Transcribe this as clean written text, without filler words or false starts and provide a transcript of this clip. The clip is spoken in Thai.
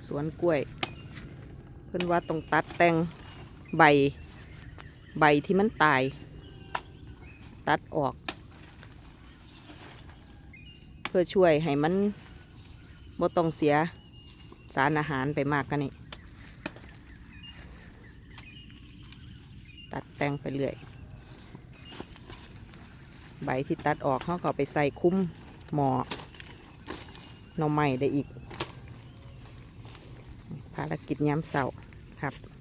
สวนกล้วยเพิ่นว่าต้องตัดแต่งใบที่มันตายตัดออกเพื่อช่วยให้มันบ่ต้องเสียสารอาหารไปมากกันนี่ตัดแต่งไปเรื่อยใบที่ตัดออกเขาก็ไปใส่คุ้มหม้อหน่อไม้ได้อีกภารกิจยามเช้าครับ